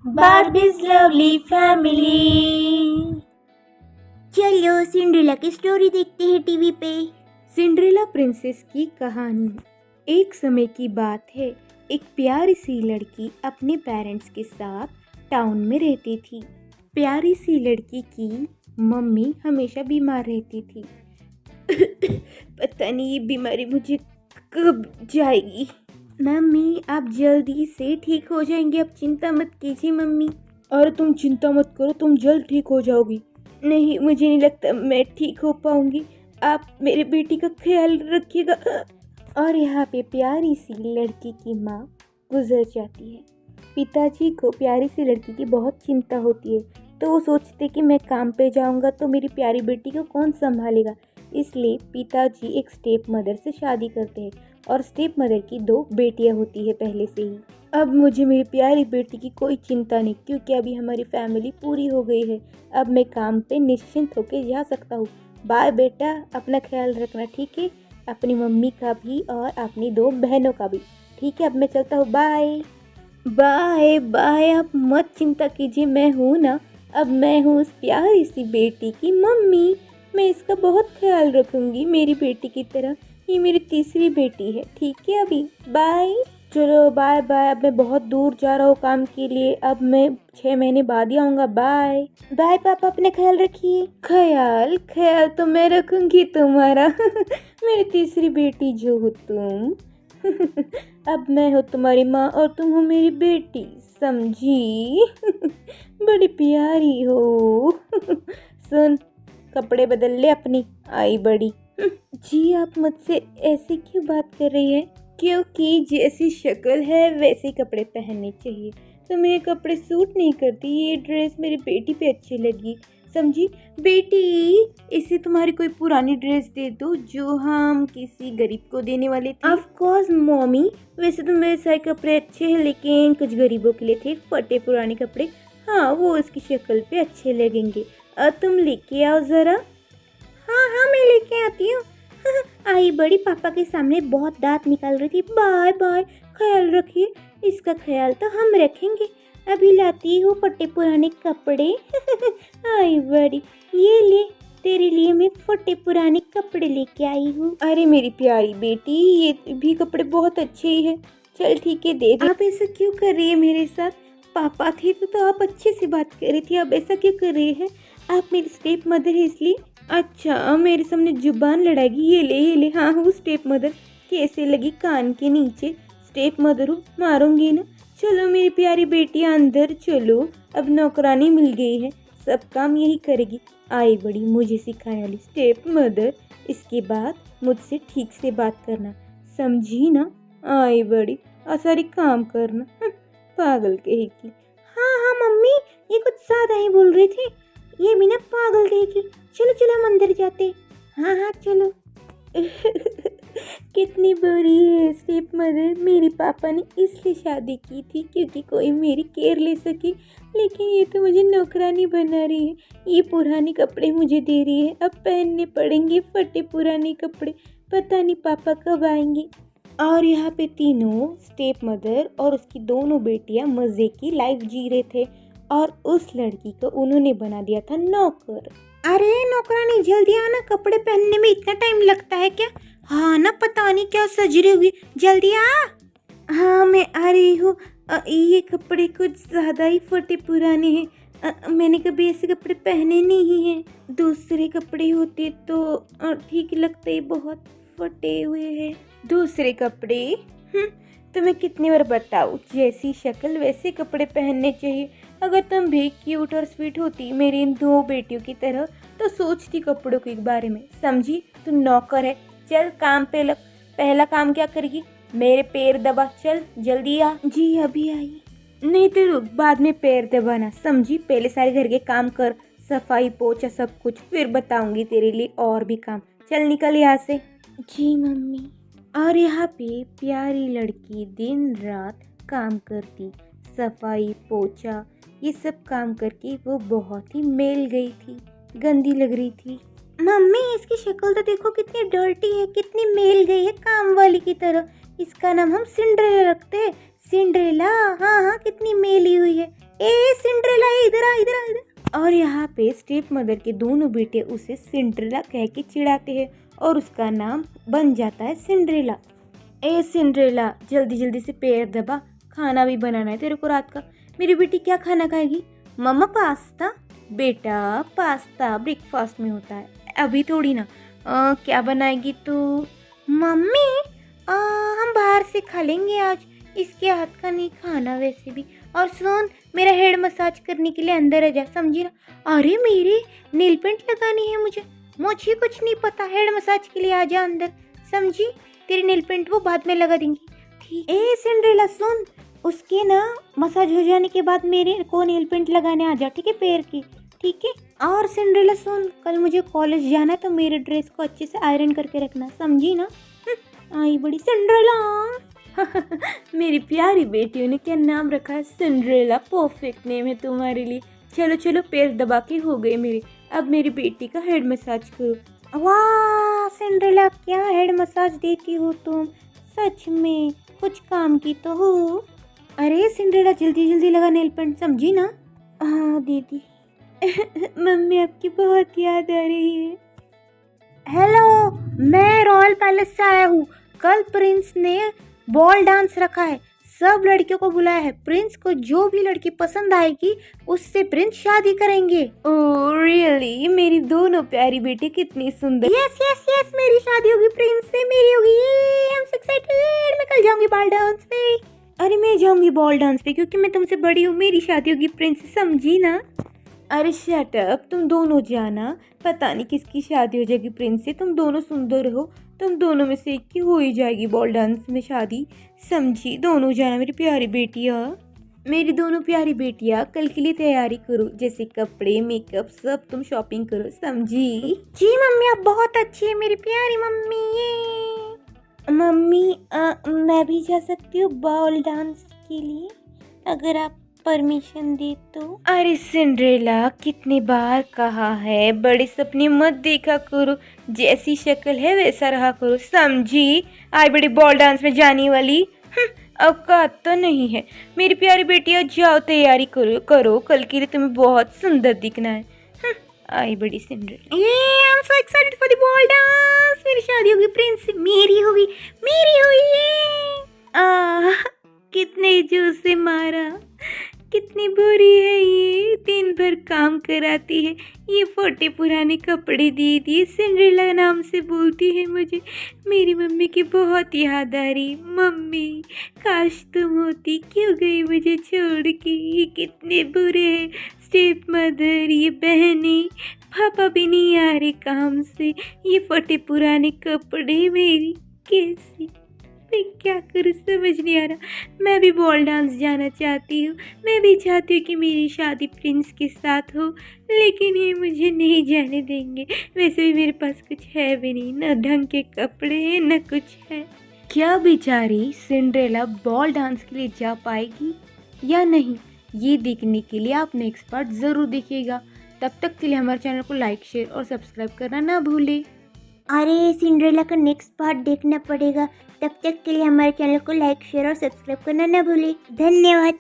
बार्बीज lovely family. चलो Cinderella की story देखते हैं टीवी पे। सिंड्रेला प्रिंसेस की कहानी। एक समय की बात है, एक प्यारी सी लड़की अपने पेरेंट्स के साथ टाउन में रहती थी। प्यारी सी लड़की की मम्मी हमेशा बीमार रहती थी। पता नहीं ये बीमारी मुझे कब जाएगी। मम्मी आप जल्दी से ठीक हो जाएंगे, आप चिंता मत कीजिए मम्मी। और तुम चिंता मत करो, तुम जल्द ठीक हो जाओगी। नहीं, मुझे नहीं लगता मैं ठीक हो पाऊंगी, आप मेरे बेटी का ख्याल रखिएगा। और यहाँ पे प्यारी सी लड़की की माँ गुजर जाती है। पिताजी को प्यारी सी लड़की की बहुत चिंता होती है, तो वो सोचते कि मैं काम पे जाऊंगा तो मेरी प्यारी बेटी को कौन संभालेगा। इसलिए पिताजी एक स्टेप मदर से शादी करते हैं और स्टेप मदर की 2 बेटियां होती है पहले से ही। अब मुझे मेरी प्यारी बेटी की कोई चिंता नहीं, क्योंकि अभी हमारी फैमिली पूरी हो गई है। अब मैं काम पे निश्चिंत होकर जा सकता हूँ। बाय बेटा, अपना ख्याल रखना, ठीक है? अपनी मम्मी का भी और अपनी 2 बहनों का भी, ठीक है? अब मैं चलता हूँ, बाय बाय बाय। आप मत चिंता कीजिए, मैं हूँ ना। अब मैं हूँ उस प्यारी सी बेटी की मम्मी। मैं इसका बहुत ख्याल रखूँगी मेरी बेटी की तरह। ये मेरी तीसरी बेटी है, ठीक है? अभी बाय। चलो बाय बाय। अब मैं बहुत दूर जा रहा हूँ काम के लिए, अब मैं 6 महीने बाद ही आऊँगा। बाय बाय पापा, अपने ख्याल रखिए। ख्याल ख्याल तो मैं रखूँगी तुम्हारा। मेरी तीसरी बेटी जो हो तुम। अब मैं हूँ तुम्हारी माँ और तुम हो मेरी बेटी, समझी? बड़ी प्यारी हो। सुन, कपड़े बदल ले अपनी, आई बड़ी। जी आप मुझसे ऐसे क्यों बात कर रही है? क्योंकि जैसी शक्ल है वैसे कपड़े पहनने चाहिए। तुम्हें ये कपड़े सूट नहीं करती, ये ड्रेस मेरी बेटी पे अच्छी लगी, समझी? बेटी, इसे तुम्हारी कोई पुरानी ड्रेस दे दो जो हम किसी गरीब को देने वाले थे। ऑफ कोर्स मॉमी, वैसे तो मेरे सारे कपड़े अच्छे हैं, लेकिन कुछ गरीबों के लिए थे फटे पुराने कपड़े। हाँ, वो उसकी शक्ल पे अच्छे लगेंगे। तुम लेके आओ ज़रा। हाँ हाँ, मैं लेके आती हूँ। आई बड़ी पापा के सामने बहुत दांत निकाल रही थी। बाय बाय, ख्याल रखिए। इसका ख्याल तो हम रखेंगे। अभी लाती हूँ फटे पुराने कपड़े। आई बड़ी, ये ले, तेरे लिए मैं फटे पुराने कपड़े लेके आई हूँ। अरे मेरी प्यारी बेटी, ये भी कपड़े बहुत अच्छे ही है। चल ठीक है, दे दे। आप ऐसा क्यों कर रही है मेरे साथ? पापा थे तो आप अच्छे से बात कर रही थी, अब ऐसा क्यों कर रही है? आप मेरी स्टेप मदर है इसलिए। अच्छा, मेरे सामने जुबान लड़ाएगी? ये ले ये ले। हाँ हूँ स्टेप मदर। कैसे लगी कान के नीचे? स्टेप मदर हूँ, मारूंगी ना। चलो मेरी प्यारी बेटियां अंदर चलो, अब नौकरानी मिल गई है, सब काम यही करेगी। आई बड़ी मुझे सिखाने वाली स्टेप मदर। इसके बाद मुझसे ठीक से बात करना, समझी ना? आई बड़ी, और सारी काम करना। पागल कहेगी। हाँ हाँ मम्मी, ये कुछ ज्यादा ही बोल रहे थे। ये भी ना पागल कहेगी। चलो चलो हम अंदर जाते। हाँ हाँ चलो। कितनी बुरी है स्टेप मदर। मेरे पापा ने इसलिए शादी की थी क्योंकि कोई मेरी केयर ले सके, लेकिन ये तो मुझे नौकरानी बना रही है। ये पुराने कपड़े मुझे दे रही है, अब पहनने पड़ेंगे फटे पुराने कपड़े। पता नहीं पापा कब आएंगे। और यहाँ पे तीनों स्टेप मदर और उसकी दोनों बेटियां मज़े की लाइफ जी रहे थे, और उस लड़की को उन्होंने बना दिया था नौकर। अरे नौकरानी जल्दी आना, कपड़े पहनने में इतना टाइम लगता है क्या? हाँ ना, पता नहीं क्या सज रही हुई, जल्दी आ। हाँ मैं आ रही हूँ। ये कपड़े कुछ ज़्यादा ही फटे पुराने हैं। मैंने कभी ऐसे कपड़े पहने नहीं हैं। दूसरे कपड़े होते तो ठीक लगते, बहुत फटे हुए हैं दूसरे कपड़े। तो मैं कितनी बार बताऊँ, जैसी शक्ल वैसे कपड़े पहनने चाहिए। अगर तुम भी क्यूट और स्वीट होती मेरी इन 2 बेटियों की तरह, तो सोचती कपड़ों के बारे में, समझी? तुम नौकर है, चल काम पे लग। पहला काम क्या करेगी? मेरे पैर दबा, चल जल्दी आ। जी अभी आई। नहीं तो रुक, बाद में पैर दबाना, समझी? पहले सारे घर के काम कर, सफाई पोछा सब कुछ, फिर बताऊंगी तेरे लिए और भी काम। चल निकल यहाँ से। जी मम्मी। और यहाँ पे प्यारी लड़की दिन रात काम करती, सफाई पोछा ये सब काम करके वो बहुत ही मेल गई थी, गंदी लग रही थी। मम्मी इसकी शक्ल तो देखो कितनी डर्टी है, कितनी मेल गई है काम वाली की तरह। इसका नाम हम सिंड्रेला रखते हैं। सिंड्रेला, हाँ हाँ कितनी मेली हुई है। ए सिंड्रेला इधर आ इधर आ इधर। और यहाँ पे स्टेप मदर के दोनों बेटे उसे सिंड्रेला कह के चिढ़ाते हैं और उसका नाम बन जाता है सिंड्रेला। ए सिंड्रेला जल्दी जल्दी से पैर दबा, खाना भी बनाना है तेरे को रात का। मेरी बेटी क्या खाना खाएगी? मम्मा पास्ता। बेटा पास्ता ब्रेकफास्ट में होता है, अभी थोड़ी ना। क्या बनाएगी तू? मम्मी हम बाहर से खा लेंगे आज, इसके हाथ का नहीं खाना वैसे भी। और सुन, मेरा हेड मसाज करने के लिए अंदर आ जा, समझी ना? अरे मेरे नेल पेंट लगानी है मुझे कुछ नहीं पता। हेड मसाज के लिए आ जा अंदर, समझी? तेरी नेल पेंट वो बाद में लगा देंगी, ठीक? ए सिंड्रेला सुन, उसके ना मसाज हो जाने के बाद मेरे को नेल पेंट लगाने आ जा, ठीक है? पैर की, ठीक है? और सिंड्रेला सुन, कल मुझे कॉलेज जाना है तो मेरे ड्रेस को अच्छे से आयरन करके रखना, समझी ना? आई बड़ी सिंड्रेला। मेरी प्यारी बेटियों ने क्या नाम रखा है? सिंड्रेला। परफेक्ट नेम है तुम्हारे लिए। चलो चलो, पैर दबा के हो गए मेरे। अब मेरी बेटी का हेड मसाज करो। वाह सिंड्रेला, क्या हेड मसाज देती हो तुम, सच में कुछ काम की तो हो। अरे सिंड्रेला जल्दी जल्दी लगा नेल पेंट, समझी ना? हाँ दीदी। मम्मी आपकी बहुत याद आ रही है। हेलो, मैं रॉयल पैलेस से आया हूँ। कल प्रिंस ने बॉल डांस रखा है, सब लड़कियों को बुलाया है। प्रिंस को जो भी लड़की पसंद आएगी उससे प्रिंस शादी करेंगे। Oh really? मेरी दोनों प्यारी बेटी कितनी सुंदर। यस यस यस, मेरी शादी होगी प्रिंस से, मेरी होगी। I am so excited. मैं कल जाऊंगी बॉल डांस पे। अरे मैं जाऊंगी बॉल डांस पे क्योंकि मैं तुमसे बड़ी हूँ, मेरी शादी होगी प्रिंस से, समझी ना? अरे शट अप, तुम दोनों जाना, पता नहीं किसकी शादी हो जाएगी प्रिंस से। तुम दोनों सुंदर हो, तुम दोनों में से एक की हो ही जाएगी बॉल डांस में शादी, समझी? दोनों जाना मेरी प्यारी बेटियाँ। मेरी दोनों प्यारी बेटियाँ कल के लिए तैयारी करो, जैसे कपड़े मेकअप सब तुम शॉपिंग करो, समझी? जी मम्मी, आप बहुत अच्छी है मेरी प्यारी मम्मी। ये मम्मी मैं भी जा सकती हूँ बॉल डांस के लिए, अगर आप परमिशन दे तो? अरे सिंड्रेला, कितनी बार कहा है बड़े सपने मत देखा करो, जैसी शक्ल है वैसा रहा करो, समझी? आई बड़ी बॉल डांस में जाने वाली औकात तो नहीं है। मेरी प्यारी बेटियाँ जाओ तैयारी करो, कल के लिए तुम्हें बहुत सुंदर दिखना है। आई बड़ी सिंड्रेला। ये I am so excited for the ball dance. मेरी शादी होगी प्रिंस से, मेरी होगी। कितने जोर से मारा, कितनी बुरी है ये, दिन भर काम कराती है, ये फोटे पुराने कपड़े दे दिए, सिंड्रेला नाम से बोलती है मुझे। मेरी मम्मी की बहुत याद आ रही। मम्मी काश तुम होती, क्यों गई मुझे छोड़ के? ये कितने बुरे हैं, स्टेप मदर, ये बहनें, पापा भी नहीं आ रहे काम से, ये फोटे पुराने कपड़े मेरी कैसी, मैं क्या करूँ समझ नहीं आ रहा। मैं भी बॉल डांस जाना चाहती हूँ, मैं भी चाहती हूँ कि मेरी शादी प्रिंस के साथ हो, लेकिन ये मुझे नहीं जाने देंगे। वैसे भी मेरे पास कुछ है भी नहीं, न ढंग के कपड़े हैं न कुछ है। क्या बेचारी सिंड्रेला बॉल डांस के लिए जा पाएगी या नहीं, ये देखने के लिए आप नेक्स्ट पार्ट ज़रूर देखिएगा। तब तक के लिए हमारे चैनल को लाइक शेयर और सब्सक्राइब करना ना भूलें। अरे सिंड्रेला का नेक्स्ट पार्ट देखना पड़ेगा, तब तक के लिए हमारे चैनल को लाइक शेयर और सब्सक्राइब करना ना भूलें। धन्यवाद।